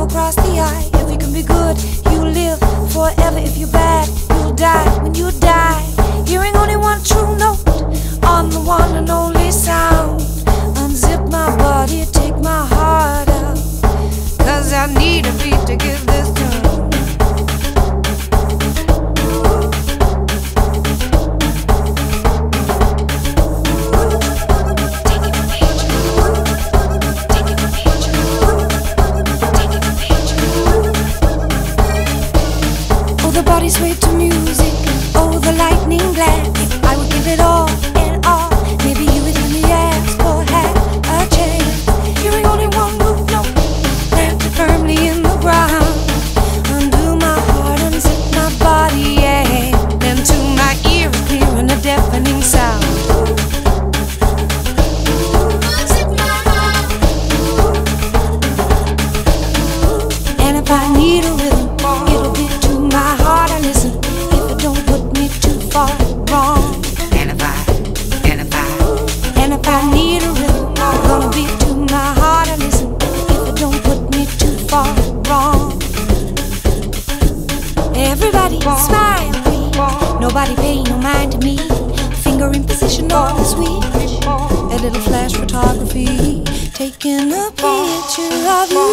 across the eye. If you can be good, you live forever. If you're bad, you'll die. When you die, hearing only one true note on the one and only sound. Unzip my body, take my heart out, 'cause I need a beat to give this tune. The body swayed to music, oh the lightning blast. I would give it all and all. Maybe you would hear me ask for half a chance. Hearing only one root note, planted firmly in the ground. Undo my heart, unzip my body, yeah. Then to my ear, clear and a deafening sound. Unzip my heart. And if I need a rhythm, it'll be to my heart I listen. If it don't put me too far wrong. And if I need a rhythm, gonna be to my heart I listen. If it don't put me too far wrong. Everybody smile, please. Nobody pay no mind to me. Finger in position on the switch. A little flash photography, taking a picture of you.